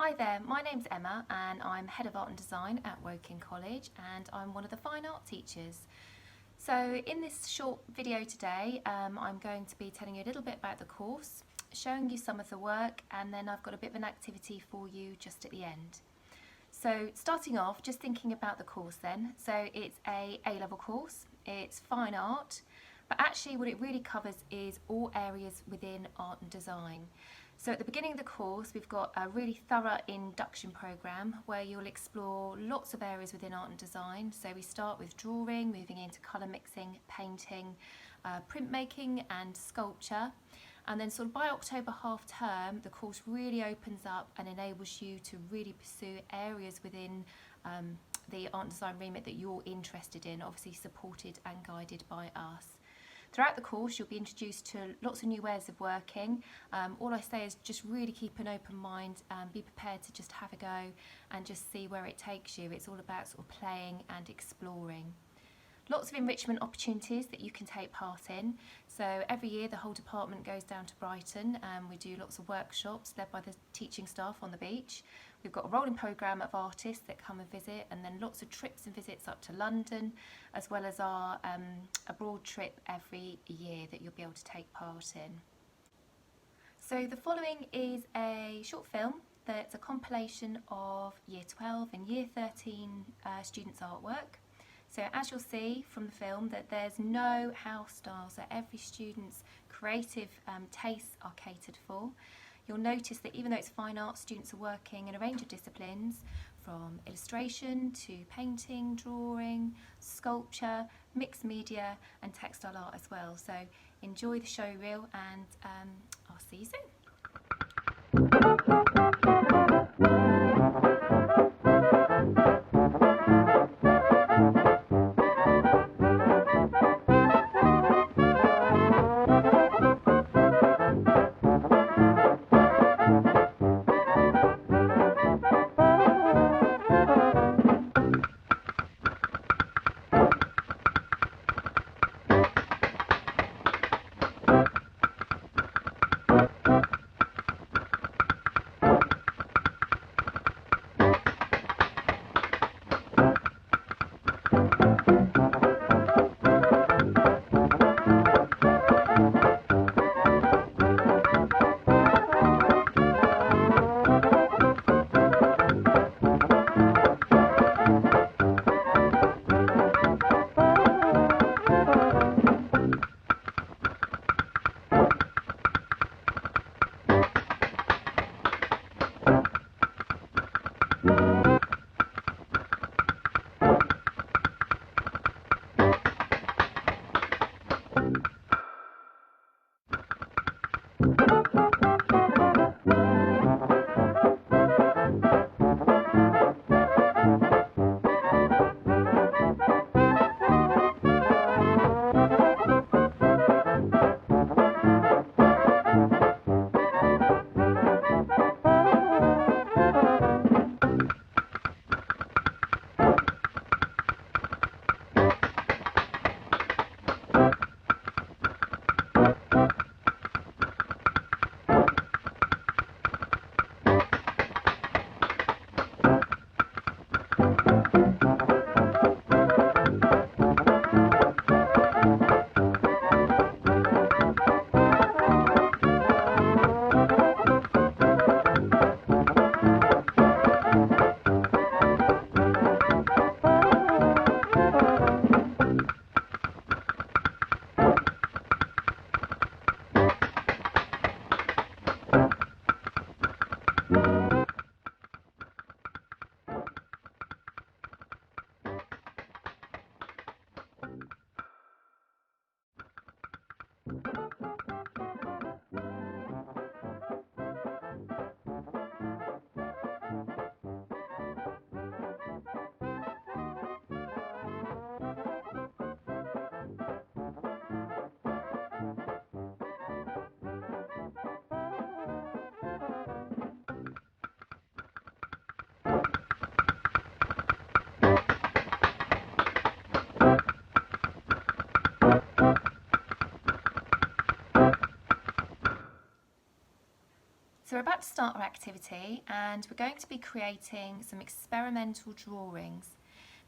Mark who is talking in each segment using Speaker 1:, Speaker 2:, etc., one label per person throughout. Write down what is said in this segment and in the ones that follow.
Speaker 1: Hi there, my name's Emma and I'm Head of Art and Design at Woking College and I'm one of the fine art teachers. So in this short video today I'm going to be telling you a little bit about the course, showing you some of the work, and then I've got a bit of an activity for you just at the end. So starting off, just thinking about the course then. So it's a A-level course, it's fine art, but actually what it really covers is all areas within art and design. So at the beginning of the course we've got a really thorough induction programme where you'll explore lots of areas within art and design. So we start with drawing, moving into colour mixing, painting, printmaking and sculpture. And then sort of by October half term, the course really opens up and enables you to really pursue areas within the art and design remit that you're interested in, obviously supported and guided by us. Throughout the course, you'll be introduced to lots of new ways of working. All I say is just really keep an open mind, be prepared to just have a go and just see where it takes you. It's all about sort of playing and exploring. Lots of enrichment opportunities that you can take part in. So every year the whole department goes down to Brighton and we do lots of workshops led by the teaching staff on the beach. We've got a rolling programme of artists that come and visit, and then lots of trips and visits up to London, as well as our abroad trip every year that you'll be able to take part in. So the following is a short film that's a compilation of Year 12 and Year 13 students' artwork. So as you'll see from the film that there's no house style, so every student's creative tastes are catered for. You'll notice that even though it's fine art, students are working in a range of disciplines, from illustration to painting, drawing, sculpture, mixed media and textile art as well. So enjoy the show reel and I'll see you soon. So we're about to start our activity and we're going to be creating some experimental drawings.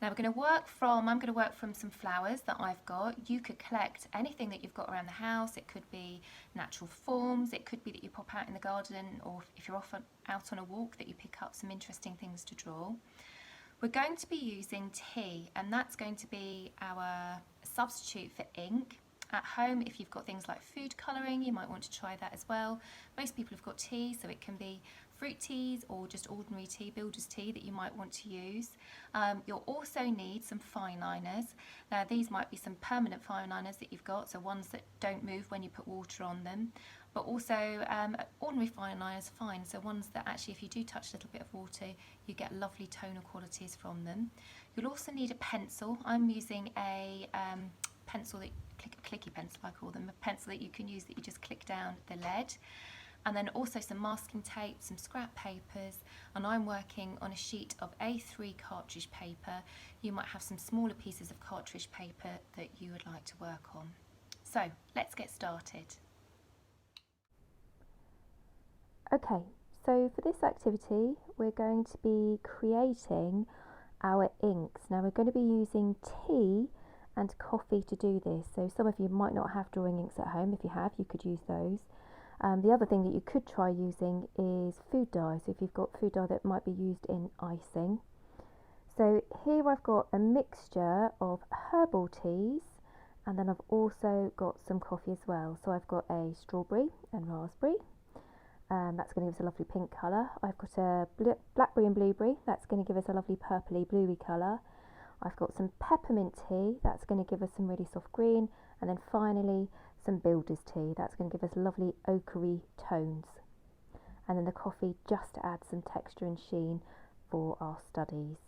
Speaker 1: Now I'm going to work from some flowers that I've got. You could collect anything that you've got around the house. It could be natural forms, it could be that you pop out in the garden, or if you're out on a walk that you pick up some interesting things to draw. We're going to be using tea, and that's going to be our substitute for ink. At home, if you've got things like food colouring, you might want to try that as well. Most people have got tea, so it can be fruit teas or just ordinary tea, builder's tea, that you might want to use. You'll also need some fine liners. Now these might be some permanent fine liners that you've got, so ones that don't move when you put water on them. But also ordinary fine liners are fine, so ones that actually if you do touch a little bit of water, you get lovely tonal qualities from them. You'll also need a pencil. I'm using a pencil, clicky pencil I call them, a pencil that you can use that you just click down the lead. And then also some masking tape, some scrap papers, and I'm working on a sheet of A3 cartridge paper. You might have some smaller pieces of cartridge paper that you would like to work on. So let's get started.
Speaker 2: Okay, so for this activity we're going to be creating our inks. Now we're going to be using tea and coffee to do this, so some of you might not have drawing inks at home. If you have, you could use those. The other thing that you could try using is food dye, so if you've got food dye that might be used in icing. So here I've got a mixture of herbal teas, and then I've also got some coffee as well. So I've got a strawberry and raspberry, that's going to give us a lovely pink colour. I've got a blackberry and blueberry, that's going to give us a lovely purpley bluey colour. I've got some peppermint tea, that's going to give us some really soft green, and then finally some builder's tea, that's going to give us lovely ochre tones. And then the coffee just to add some texture and sheen for our studies.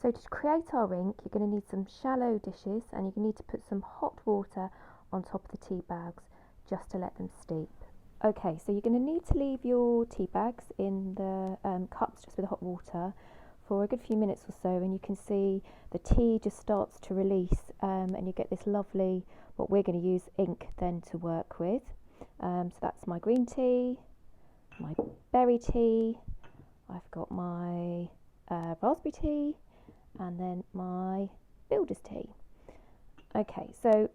Speaker 2: So to create our ink, you're going to need some shallow dishes, and you're going to need to put some hot water on top of the tea bags just to let them steep. Okay, so you're going to need to leave your tea bags in the cups just with hot water for a good few minutes or so, and you can see the tea just starts to release, and you get this lovely, what we're going to use ink then to work with. So that's my green tea, my berry tea, I've got my raspberry tea, and then my builder's tea. Okay, so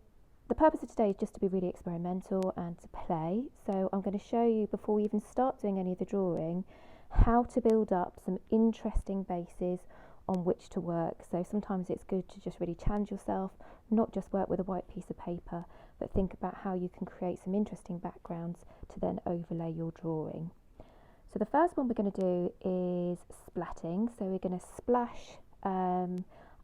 Speaker 2: the purpose of today is just to be really experimental and to play. So I'm going to show you, before we even start doing any of the drawing, how to build up some interesting bases on which to work. So sometimes it's good to just really challenge yourself, not just work with a white piece of paper, but think about how you can create some interesting backgrounds to then overlay your drawing. So the first one we're going to do is splatting. So we're going to splash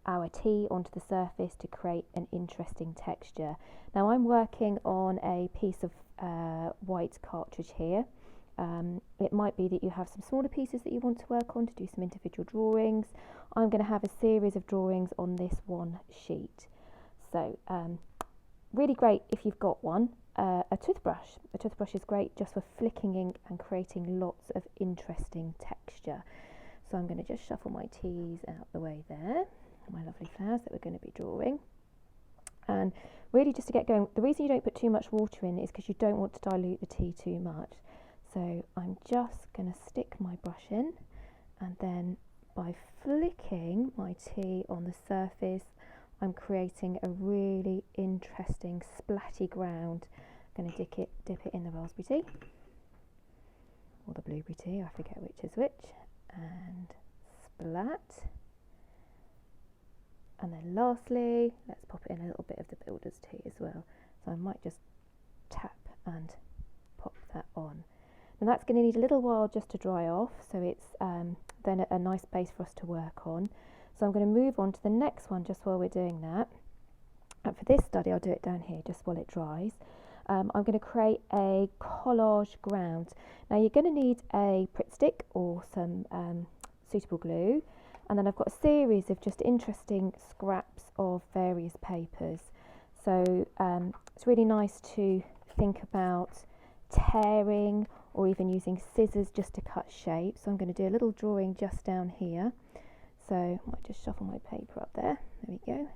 Speaker 2: our tea onto the surface to create an interesting texture. Now I'm working on a piece of white cartridge here. It might be that you have some smaller pieces that you want to work on to do some individual drawings. I'm going to have a series of drawings on this one sheet. So really great if you've got one. A toothbrush. A toothbrush is great just for flicking ink and creating lots of interesting texture. So I'm going to just shuffle my teas out the way there, my lovely flowers that we're going to be drawing. And really just to get going, the reason you don't put too much water in is because you don't want to dilute the tea too much. So I'm just going to stick my brush in, and then by flicking my tea on the surface, I'm creating a really interesting splatty ground. I'm going to dip it in the raspberry tea, or the blueberry tea, I forget which is which, and splat. And then lastly, let's pop in a little bit of the builder's tea as well. So I might just tap and pop that on. And that's going to need a little while just to dry off, so it's then a nice base for us to work on. So I'm going to move on to the next one just while we're doing that. And for this study, I'll do it down here just while it dries. I'm going to create a collage ground. Now you're going to need a Pritt stick or some suitable glue. And then I've got a series of just interesting scraps of various papers. So it's really nice to think about tearing or even using scissors just to cut shape. So I'm going to do a little drawing just down here. So I might just shuffle my paper up there. There we go.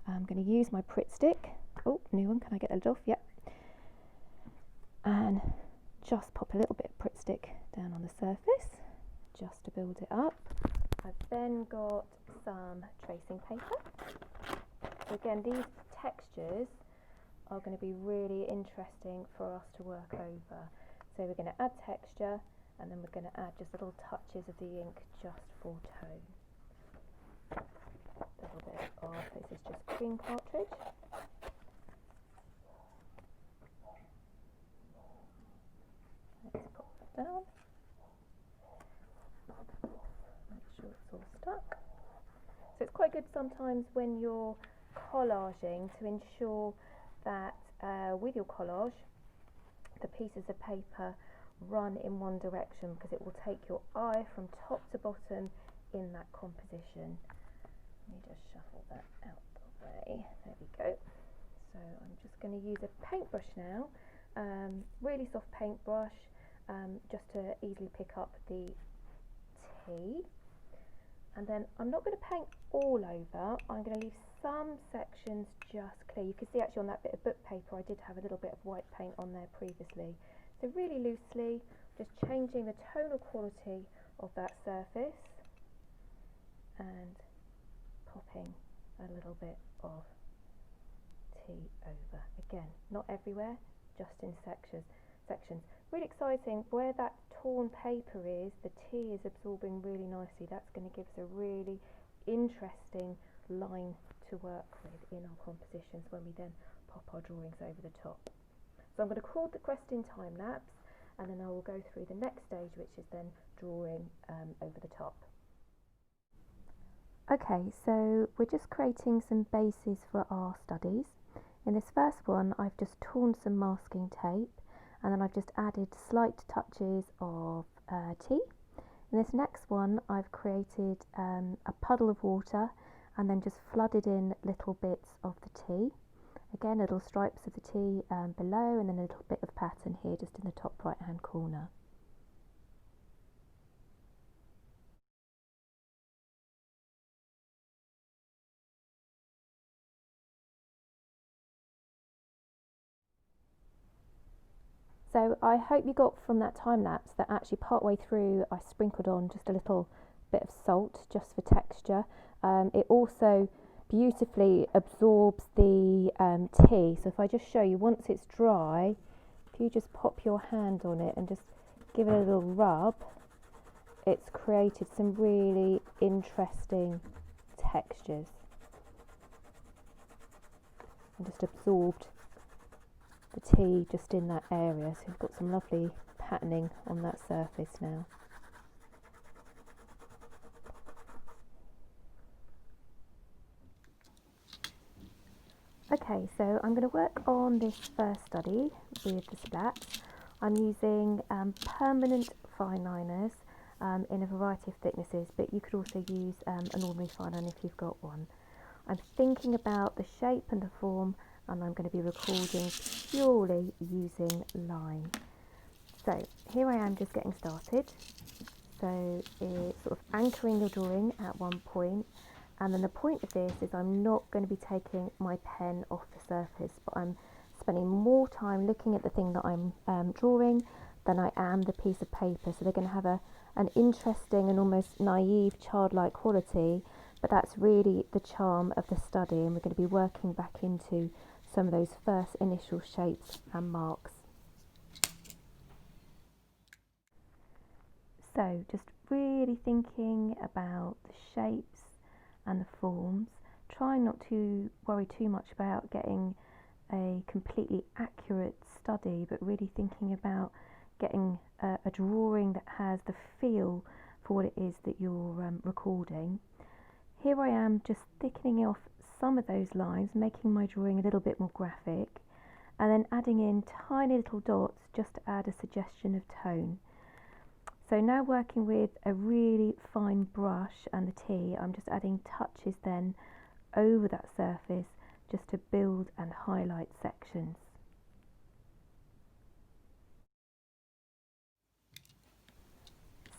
Speaker 2: I'm going to use my Pritt stick. Oh, new one. Can I get that off? Yep. and just pop a little bit of Pritt stick down on the surface just to build it up. I've then got some tracing paper. So again, these textures are going to be really interesting for us to work over. So we're going to add texture, and then we're going to add just little touches of the ink just for tone. A little bit of, this is just cream cartridge. Let's pop that down. Make sure it's all stuck. So it's quite good sometimes when you're collaging to ensure that with your collage the pieces of paper run in one direction, because it will take your eye from top to bottom in that composition. Let me just shuffle that out the way. There we go. So I'm just going to use a paintbrush now, really soft paintbrush, just to easily pick up the tea. And then I'm not going to paint all over, I'm going to leave some sections just clear. You can see actually on that bit of book paper I did have a little bit of white paint on there previously. So really loosely, just changing the tonal quality of that surface and popping a little bit of tea over. Again, not everywhere, just in sections. Really exciting, where that torn paper is, the tea is absorbing really nicely. That's going to give us a really interesting line to work with in our compositions when we then pop our drawings over the top. So I'm going to record the rest in time lapse, and then I will go through the next stage, which is then drawing over the top. Okay, so we're just creating some bases for our studies. In this first one, I've just torn some masking tape, and then I've just added slight touches of tea. In this next one, I've created a puddle of water and then just flooded in little bits of the tea. Again, little stripes of the tea below, and then a little bit of pattern here just in the top right hand corner. So I hope you got from that time lapse that actually part way through I sprinkled on just a little bit of salt just for texture. It also beautifully absorbs the tea. So if I just show you, once it's dry, if you just pop your hand on it and just give it a little rub, it's created some really interesting textures and just absorbed the tea just in that area. So you've got some lovely patterning on that surface now. Okay, so I'm going to work on this first study with the splats. I'm using permanent fine liners in a variety of thicknesses, but you could also use an ordinary fine liner if you've got one. I'm thinking about the shape and the form, and I'm going to be recording purely using line. So here I am just getting started. So it's sort of anchoring your drawing at one point, and then the point of this is I'm not going to be taking my pen off the surface, but I'm spending more time looking at the thing that I'm drawing than I am the piece of paper. So they're going to have an interesting and almost naive childlike quality, but that's really the charm of the study, and we're going to be working back into some of those first initial shapes and marks. So just really thinking about the shapes and the forms, trying not to worry too much about getting a completely accurate study, but really thinking about getting a drawing that has the feel for what it is that you're recording. Here I am just thickening off some of those lines, making my drawing a little bit more graphic, and then adding in tiny little dots just to add a suggestion of tone. So now working with a really fine brush and the tea, I'm just adding touches then over that surface just to build and highlight sections.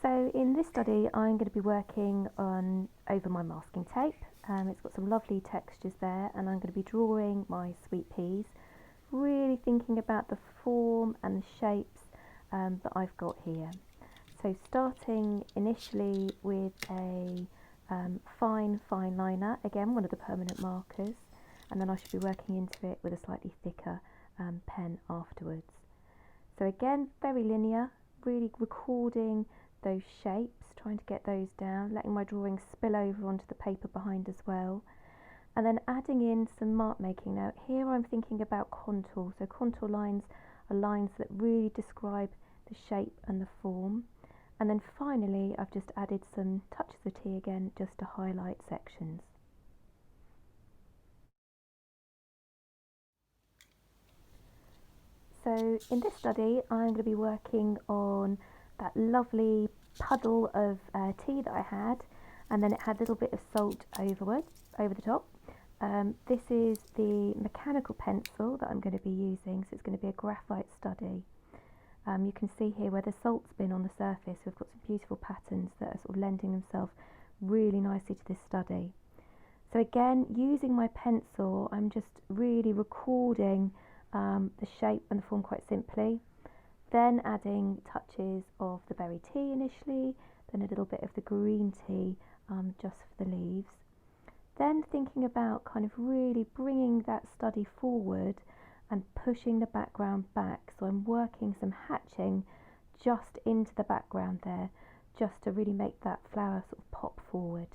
Speaker 2: So in this study I'm going to be working on over my masking tape. It's got some lovely textures there, and I'm going to be drawing my sweet peas. really thinking about the form and the shapes that I've got here. So starting initially with a fine liner, again one of the permanent markers, and then I should be working into it with a slightly thicker pen afterwards. So again, very linear, really recording those shapes, trying to get those down, letting my drawing spill over onto the paper behind as well. And then adding in some mark making. Now here I'm thinking about contour. So contour lines are lines that really describe the shape and the form. And then finally I've just added some touches of tea again just to highlight sections. So in this study I'm going to be working on that lovely puddle of tea that I had, and then it had a little bit of salt over the top. This is the mechanical pencil that I'm going to be using, so it's going to be a graphite study. You can see here where the salt's been on the surface, we've got some beautiful patterns that are sort of lending themselves really nicely to this study. So again, using my pencil, I'm just really recording the shape and the form quite simply, then adding touches of the berry tea initially, then a little bit of the green tea just for the leaves. Then thinking about kind of really bringing that study forward and pushing the background back. So I'm working some hatching just into the background there, just to really make that flower sort of pop forward.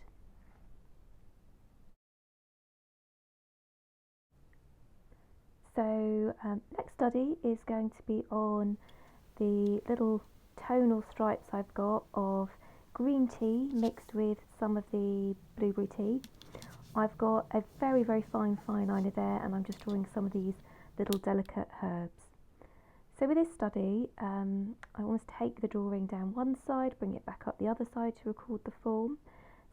Speaker 2: So next study is going to be on the little tonal stripes I've got of green tea mixed with some of the blueberry tea. I've got a very fine liner there, and I'm just drawing some of these little delicate herbs. So with this study, I almost take the drawing down one side, bring it back up the other side to record the form.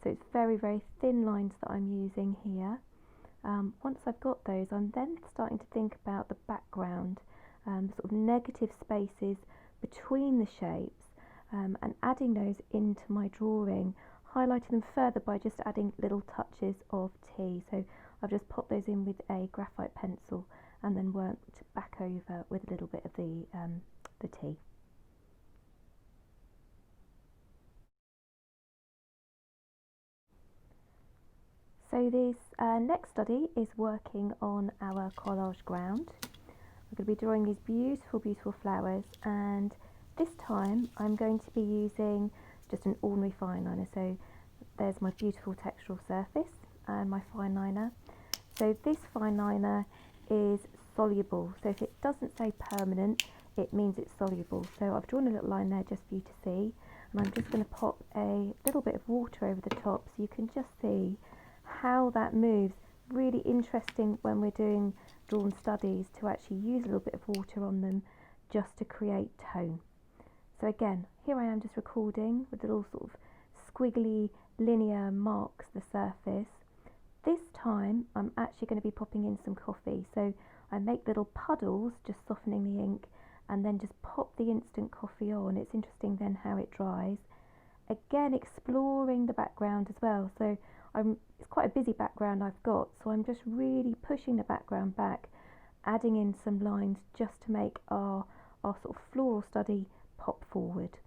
Speaker 2: So it's very thin lines that I'm using here. Once I've got those, I'm then starting to think about the background, sort of negative spaces between the shapes, and adding those into my drawing, highlighting them further by just adding little touches of tea. So I've just popped those in with a graphite pencil and then worked back over with a little bit of the tea. So this next study is working on our collage ground. We're going to be drawing these beautiful flowers, and this time I'm going to be using just an ordinary fine liner. So there's my beautiful textural surface and my fine liner. So this fine liner is soluble, so if it doesn't say permanent, it means it's soluble. So I've drawn a little line there just for you to see, and I'm just going to pop a little bit of water over the top so you can just see how that moves. Really interesting when we're doing drawn studies to actually use a little bit of water on them just to create tone. So again, here I am just recording with little sort of squiggly linear marks the surface. This time I'm actually going to be popping in some coffee, so I make little puddles, just softening the ink, and then just pop the instant coffee on. It's interesting then how it dries. Again, exploring the background as well, so it's quite a busy background I've got, so I'm just really pushing the background back, adding in some lines just to make our sort of floral study pop forward.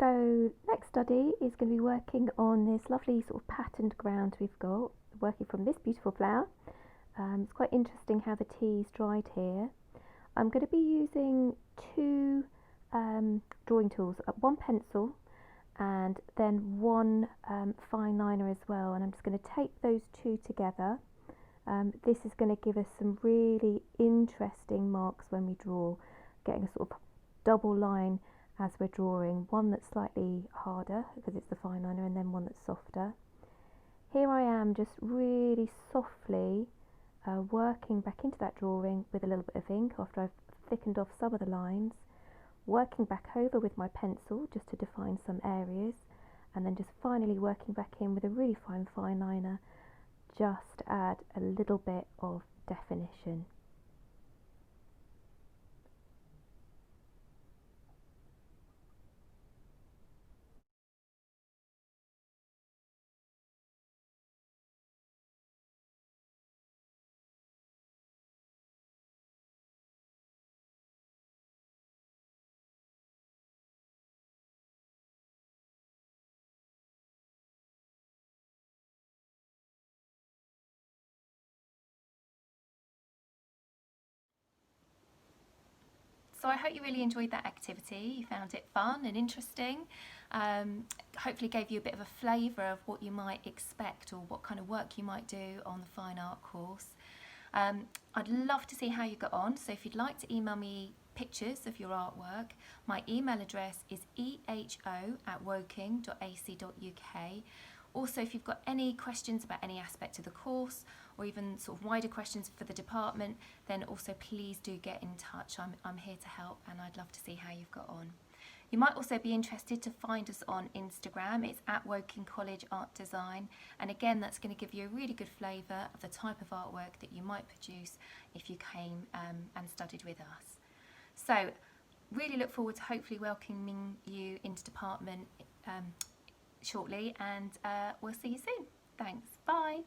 Speaker 2: So next study is going to be working on this lovely sort of patterned ground we've got, working from this beautiful flower. It's quite interesting how the tea's dried here. I'm going to be using two drawing tools, one pencil and then one fine liner as well, and I'm just going to tape those two together. This is going to give us some really interesting marks when we draw, getting a sort of double line as we're drawing, one that's slightly harder because it's the fine liner, and then one that's softer. Here I am just really softly working back into that drawing with a little bit of ink after I've thickened off some of the lines, working back over with my pencil just to define some areas, and then just finally working back in with a really fine liner just to add a little bit of definition.
Speaker 1: So I hope you really enjoyed that activity. You found it fun and interesting. Hopefully gave you a bit of a flavour of what you might expect or what kind of work you might do on the fine art course. I'd love to see how you got on, so if you'd like to email me pictures of your artwork, my email address is eho@woking.ac.uk. Also, if you've got any questions about any aspect of the course or even sort of wider questions for the department, then also please do get in touch. I'm here to help and I'd love to see how you've got on. You might also be interested to find us on Instagram. It's at Woking College Art Design, and again that's going to give you a really good flavour of the type of artwork that you might produce if you came and studied with us. So really look forward to hopefully welcoming you into department shortly, and we'll see you soon. Thanks, bye.